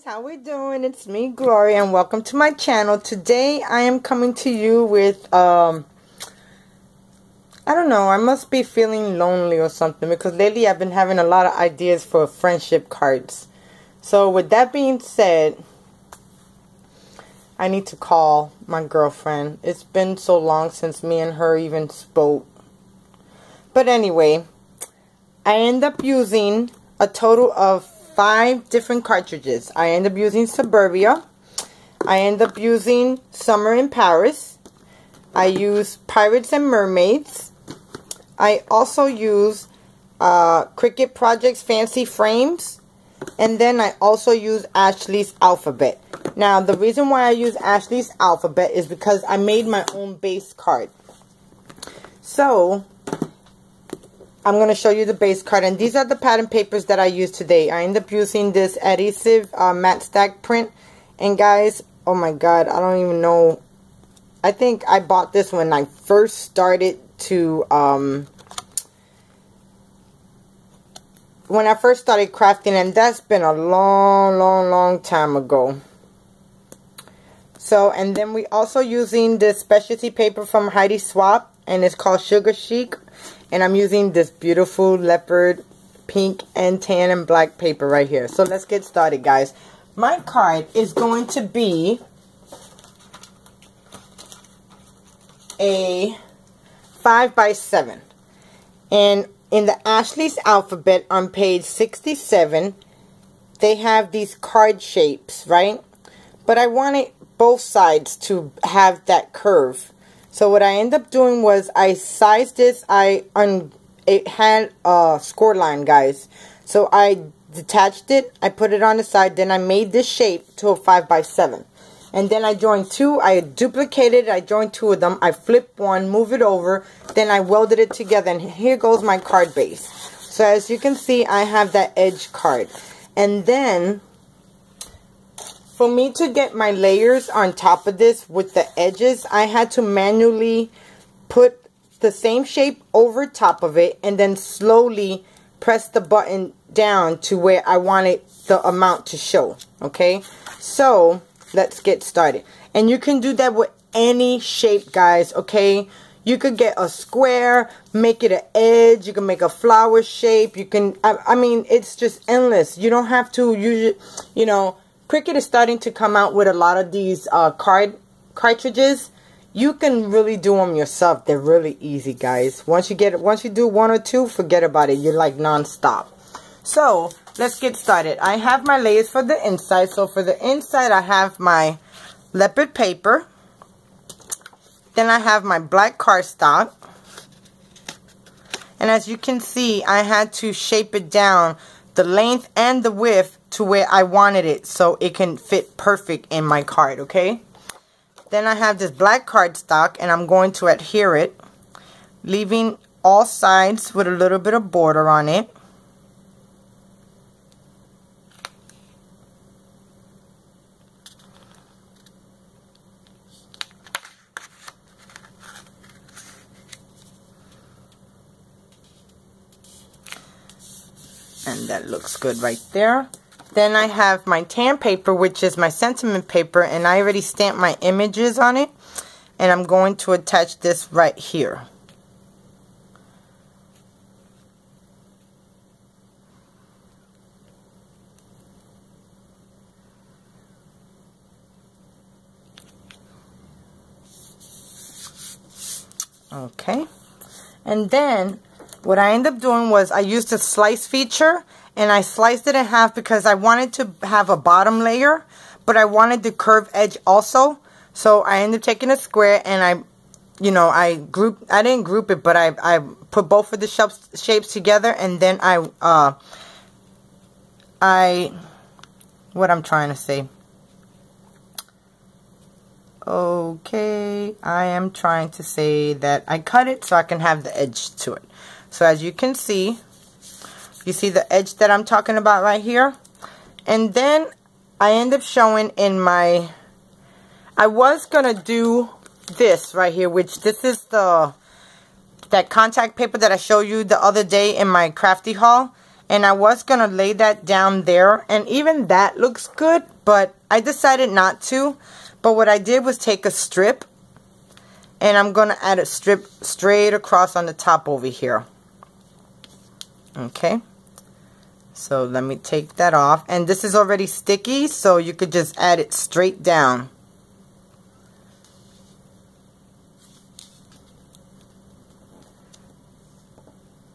How we doing? It's me, Gloria, and welcome to my channel. Today I am coming to you with I don't know, I must be feeling lonely or something, because lately I've been having a lot of ideas for friendship cards. So with that being said, I need to call my girlfriend. It's been so long since me and her even spoke. But anyway, I end up using a total of 5 different cartridges. I end up using Suburbia. I end up using Summer in Paris. I use Pirates and Mermaids. I also use Cricut Projects Fancy Frames. And then I also use Ashley's Alphabet. Now, the reason why I use Ashley's Alphabet is because I made my own base card. So I'm going to show you the base card, and these are the pattern papers that I use today. I end up using this adhesive matte stack print, and guys, oh my god, I don't even know, I think I bought this when I first started to when I first started crafting, and that's been a long time ago. So, and then we also using this specialty paper from Heidi Swapp, and it's called Sugar Chic. And I'm using this beautiful leopard pink and tan and black paper right here. So let's get started, guys. My card is going to be a 5x7. And in the Ashley's Alphabet on page 67, they have these card shapes, right? But I wanted both sides to have that curve. So what I ended up doing was I sized this. It had a score line, guys. So I detached it. I put it on the side. Then I made this shape to a 5x7. And then I joined 2. I duplicated it. I joined 2 of them. I flipped one, move it over. Then I welded it together. And here goes my card base. So as you can see, I have that edge card. And then for me to get my layers on top of this with the edges, I had to manually put the same shape over top of it and then slowly press the button down to where I wanted the amount to show. Okay, so let's get started. And you can do that with any shape, guys. Okay, you could get a square, make it an edge, you can make a flower shape, you can, I mean, it's just endless. You don't have to use it, you know. Cricut is starting to come out with a lot of these cartridges. You can really do them yourself. They're really easy, guys. Once you do 1 or 2, forget about it. You're like non-stop. So let's get started. I have my layers for the inside. So for the inside, I have my leopard paper. Then I have my black cardstock. And as you can see, I had to shape it down the length and the width to where I wanted it so it can fit perfect in my card, okay? Then I have this black cardstock, and I'm going to adhere it, leaving all sides with a little bit of border on it. And that looks good right there. Then I have my tan paper, which is my sentiment paper, and I already stamped my images on it. And I'm going to attach this right here. Okay. And then what I ended up doing was I used a slice feature, and I sliced it in half because I wanted to have a bottom layer, but I wanted the curved edge also. So I ended up taking a square, and I didn't group it, but I put both of the shapes together, and then what I'm trying to say. Okay, I am trying to say that I cut it so I can have the edge to it. So as you can see, you see the edge that I'm talking about right here. And then I end up showing in my, I was going to do this right here, which this is that contact paper that I showed you the other day in my crafty haul. And I was going to lay that down there. And even that looks good. But I decided not to. But what I did was take a strip. And I'm going to add a strip straight across on the top over here. Okay. So let me take that off. And this is already sticky. So you could just add it straight down.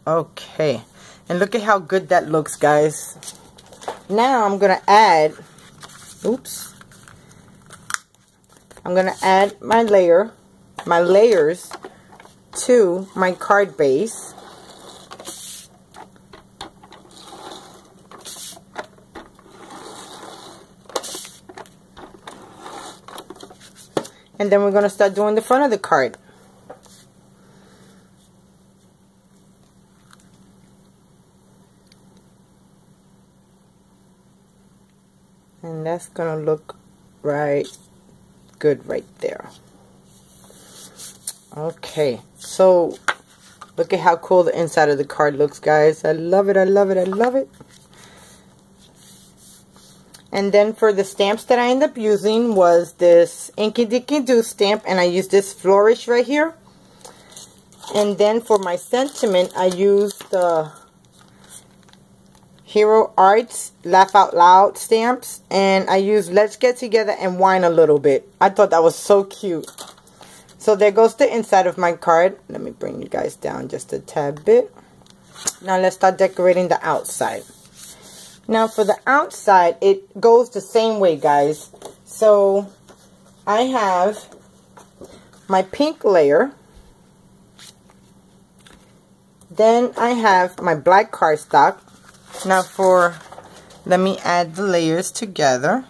Okay. And look at how good that looks, guys. Now I'm going to add, oops. I'm going to add my layers to my card base. And then we're going to start doing the front of the card. And that's going to look right good right there. Okay, so look at how cool the inside of the card looks, guys. I love it, I love it, I love it. And then for the stamps that I ended up using was this Inky Dinky Doo stamp, and I used this Flourish right here. And then for my sentiment, I used the Hero Arts Laugh Out Loud stamps, and I used Let's Get Together and Whine a Little Bit. I thought that was so cute. So there goes the inside of my card. Let me bring you guys down just a tad bit. Now let's start decorating the outside. Now for the outside, it goes the same way, guys. So I have my pink layer. Then I have my black cardstock. Now let me add the layers together.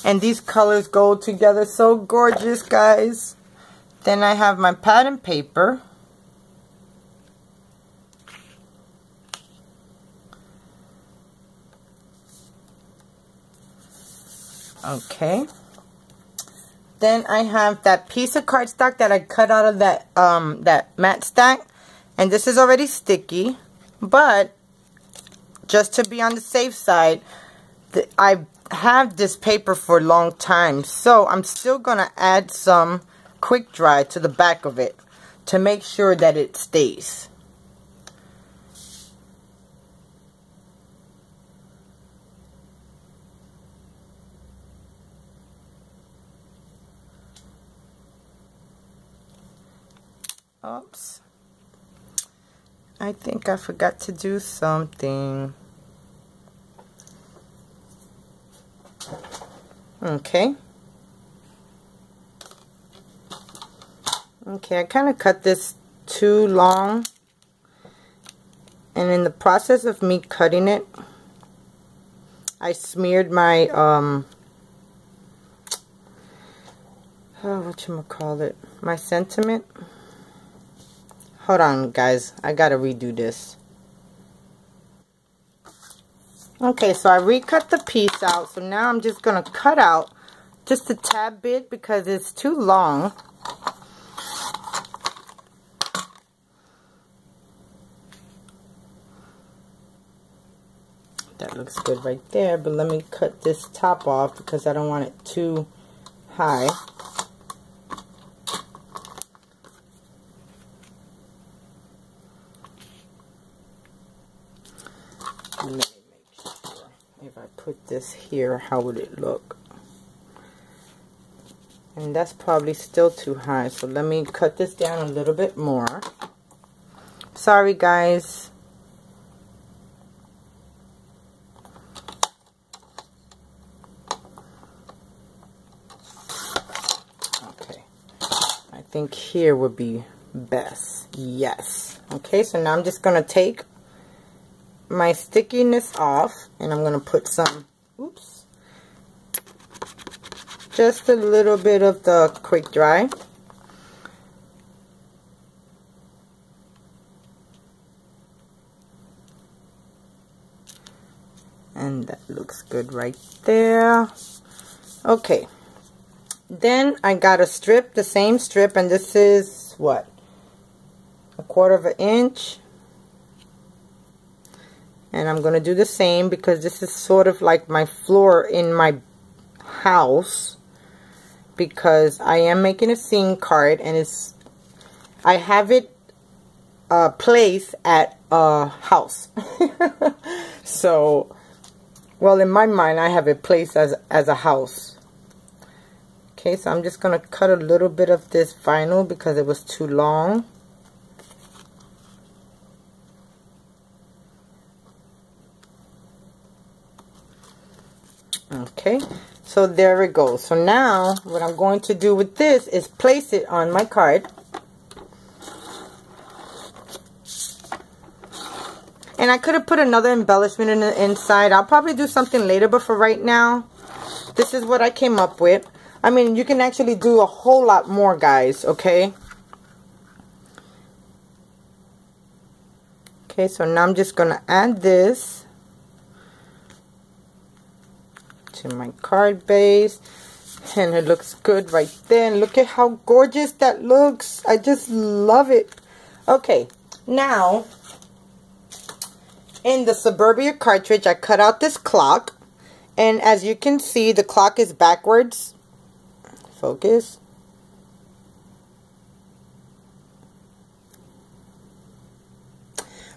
And these colors go together so gorgeous, guys. Then I have my pattern paper. Okay. Then I have that piece of cardstock that I cut out of that matte stack. And this is already sticky. But just to be on the safe side, I have this paper for a long time. So I'm still going to add some quick dry to the back of it to make sure that it stays. Oops. I think I forgot to do something. Okay. Okay, I kind of cut this too long. And in the process of me cutting it, I smeared my, whatchamacallit, my sentiment. Hold on, guys. I gotta redo this. Okay, so I recut the piece out. So now I'm just gonna cut out just a tad bit because it's too long. That looks good right there, but let me cut this top off because I don't want it too high. Let me make sure if I put this here, how would it look? And that's probably still too high, so let me cut this down a little bit more. Sorry, guys. Okay, I think here would be best. Yes. Okay, so now I'm just going to take my stickiness off, and I'm going to put some, oops, just a little bit of the quick dry. And that looks good right there. Okay, Then I got a strip, the same strip, and this is what, 1/4 of an inch. And I'm going to do the same because this is sort of like my floor in my house, because I am making a scene card, and I have it placed at a house. So, well, in my mind, I have it placed as a house. Okay, so I'm just going to cut a little bit of this vinyl because it was too long. Okay, so there it goes. So now what I'm going to do with this is place it on my card. And I could have put another embellishment in the inside. I'll probably do something later, but for right now, this is what I came up with. I mean, you can actually do a whole lot more, guys, okay? Okay, so now I'm just going to add this to my card base, and it looks good right there. And look at how gorgeous that looks. I just love it. Okay, now in the Suburbia cartridge, I cut out this clock, and as you can see, the clock is backwards. Focus.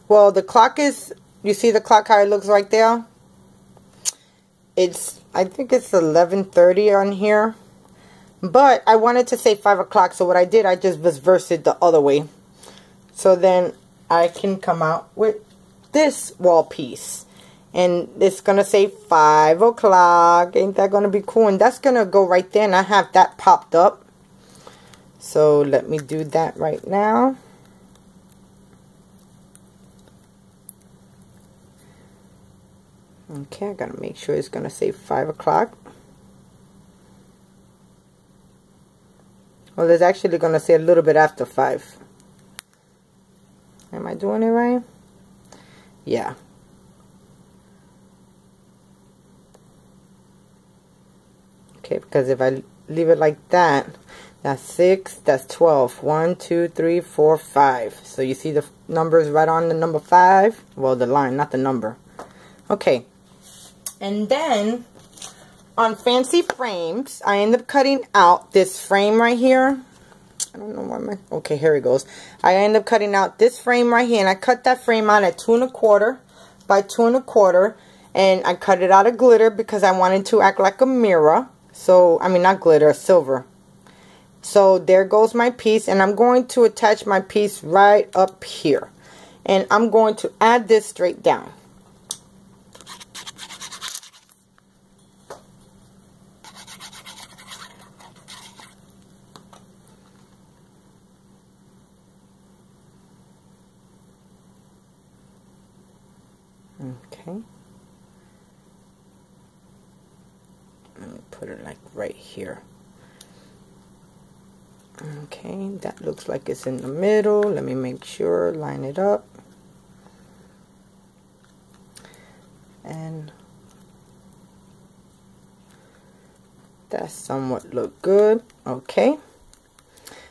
Well, the clock is, you see the clock how it looks right there? I think it's 11:30 on here, but I wanted to say 5 o'clock, so what I did, I just reversed it the other way, so then I can come out with this wall piece, and it's gonna say 5 o'clock. Ain't that gonna be cool? And that's gonna go right there, and I have that popped up. So let me do that right now. Okay, I gotta make sure it's gonna say 5 o'clock. Well, it's actually gonna say a little bit after 5. Am I doing it right? Yeah. Okay, because if I leave it like that, that's 6, that's 12. 1, 2, 3, 4, 5. So you see the numbers right on the number 5? Well, the line, not the number. Okay. And then, on Fancy Frames, I end up cutting out this frame right here. I don't know why okay, here it goes. I end up cutting out this frame right here, and I cut that frame out at 2 1/4 by 2 1/4, and I cut it out of glitter because I wanted to act like a mirror. So, I mean, not glitter, silver. So, there goes my piece, and I'm going to attach my piece right up here. And I'm going to add this straight down. Okay. Let me put it like right here. Okay, that looks like it's in the middle. Let me make sure, line it up. And that somewhat look good. Okay.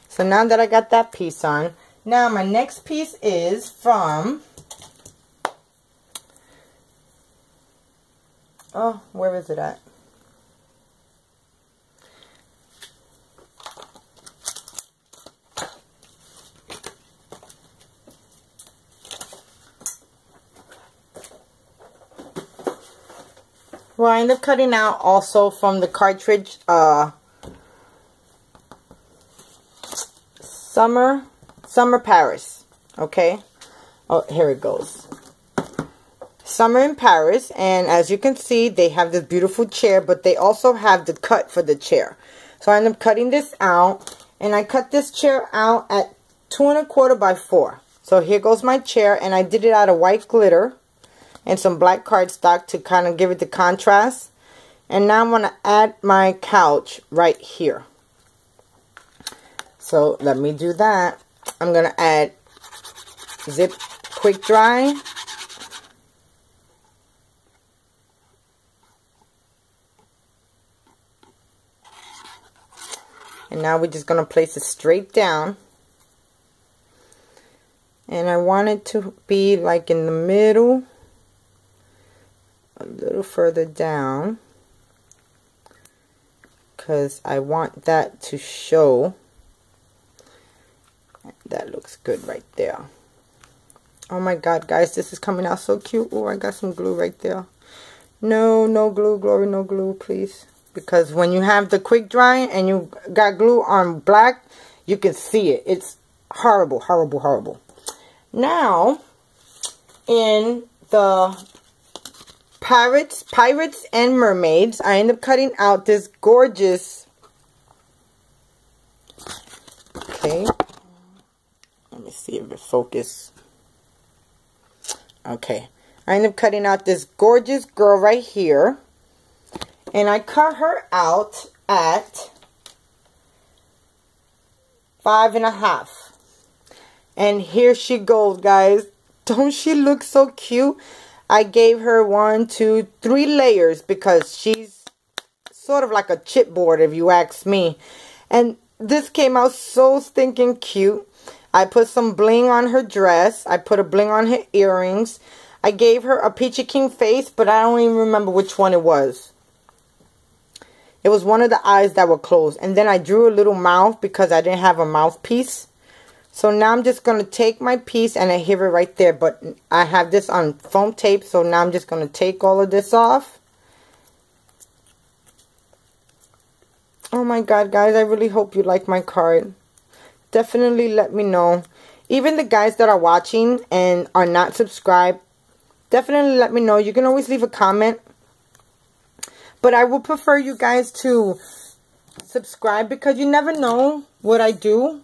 So now that I got that piece on, now my next piece is from, oh, where is it at? Well, I ended up cutting out also from the cartridge, Summer Paris. Okay. Oh, here it goes. Summer in Paris, and as you can see, they have this beautiful chair, but they also have the cut for the chair. So I ended up cutting this out, and I cut this chair out at 2 1/4 by 4. So here goes my chair, and I did it out of white glitter and some black cardstock to kind of give it the contrast. And now I'm going to add my couch right here. So let me do that. I'm going to add Zip Quick Dry. And now we're just going to place it straight down. And I want it to be like in the middle, a little further down, because I want that to show. That looks good right there. Oh my god, guys, this is coming out so cute. Oh, I got some glue right there. No, no glue, Glory, no glue, please. Because when you have the quick dry and you got glue on black, you can see it. It's horrible, horrible, horrible. Now, in the Pirates and Mermaids, I end up cutting out this gorgeous, okay, let me see if it focuses. Okay, I end up cutting out this gorgeous girl right here, and I cut her out at 5.5. And here she goes, guys. Don't she look so cute? I gave her 1, 2, 3 layers because she's sort of like a chipboard, if you ask me. And this came out so stinking cute. I put some bling on her dress. I put a bling on her earrings. I gave her a Peachy King face, but I don't even remember which one it was. It was one of the eyes that were closed. And then I drew a little mouth because I didn't have a mouthpiece. So now I'm just going to take my piece and adhere it right there. But I have this on foam tape. So now I'm just going to take all of this off. Oh my god, guys. I really hope you like my card. Definitely let me know. Even the guys that are watching and are not subscribed, definitely let me know. You can always leave a comment. But I would prefer you guys to subscribe because you never know what I do.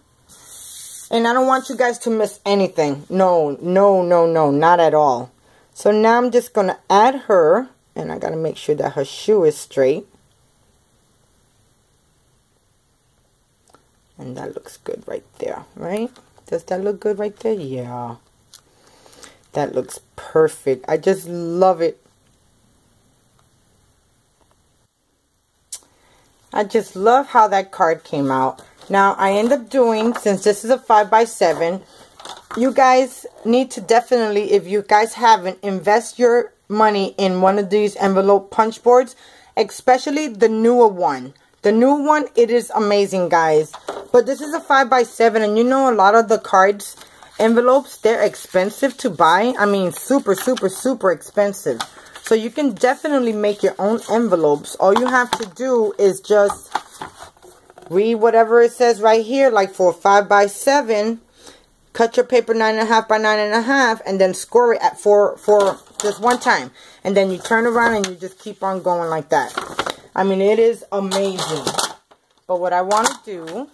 And I don't want you guys to miss anything. No, no, no, no, not at all. So now I'm just going to add her. And I got to make sure that her shoe is straight. And that looks good right there, right? Does that look good right there? Yeah. That looks perfect. I just love it. I just love how that card came out. Now, I end up doing, since this is a 5x7, you guys need to definitely, if you guys haven't, invest your money in one of these envelope punch boards, especially the newer one. The new one, it is amazing, guys. But this is a 5x7, and you know a lot of the cards, envelopes, they're expensive to buy. I mean, super, super, super expensive. So you can definitely make your own envelopes. All you have to do is just read whatever it says right here, like for 5x7, cut your paper 9.5 by 9.5, and then score it at for just one time. And then you turn around and you just keep on going like that. I mean, it is amazing. But what I want to do,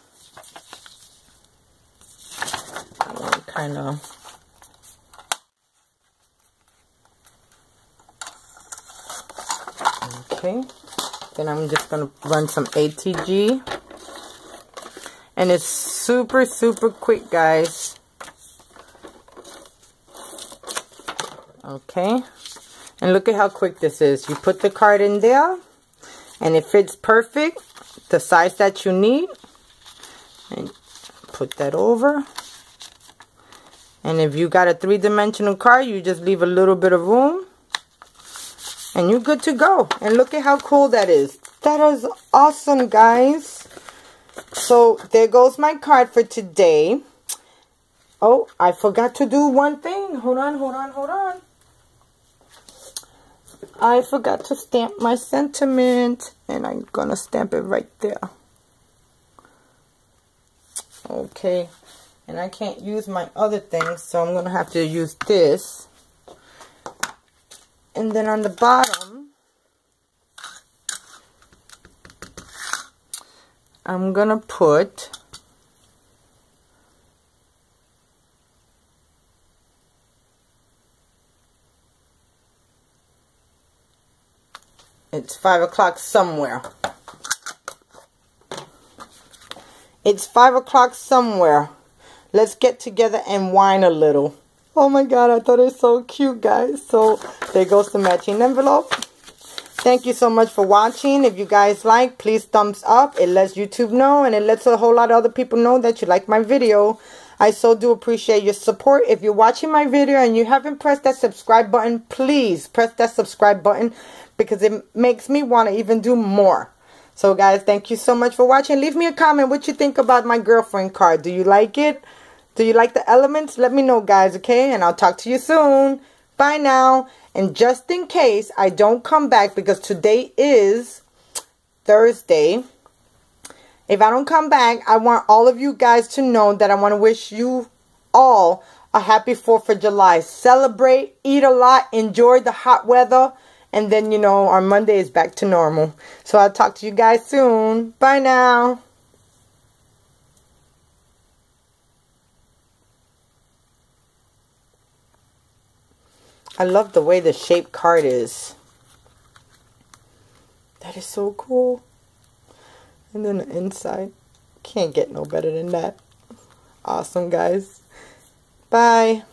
I want to kind of, okay, then I'm just going to run some ATG. And it's super, super quick, guys. Okay. And look at how quick this is. You put the card in there. And it fits perfect. The size that you need. And put that over. And if you got a 3-dimensional card, you just leave a little bit of room. And you're good to go. And look at how cool that is. That is awesome, guys. So, there goes my card for today. Oh, I forgot to do one thing. Hold on, hold on, hold on. I forgot to stamp my sentiment. And I'm going to stamp it right there. Okay. And I can't use my other things, so I'm going to have to use this. And then on the bottom, I'm going to put it's 5 o'clock somewhere. It's 5 o'clock somewhere. Let's get together and whine a little. Oh my god, I thought it was so cute, guys. So there goes the matching envelope. Thank you so much for watching. If you guys like, please thumbs up. It lets YouTube know, and it lets a whole lot of other people know that you like my video. I so do appreciate your support. If you're watching my video and you haven't pressed that subscribe button, please press that subscribe button because it makes me want to even do more. So guys, thank you so much for watching. Leave me a comment what you think about my girlfriend card. Do you like it? Do you like the elements? Let me know, guys, okay? And I'll talk to you soon. Bye now. And just in case I don't come back, because today is Thursday, if I don't come back, I want all of you guys to know that I want to wish you all a happy 4th of July. Celebrate, eat a lot, enjoy the hot weather, and then, you know, our Monday is back to normal. So I'll talk to you guys soon. Bye now. I love the way the shape card is. That is so cool. And then the inside. Can't get no better than that. Awesome, guys. Bye.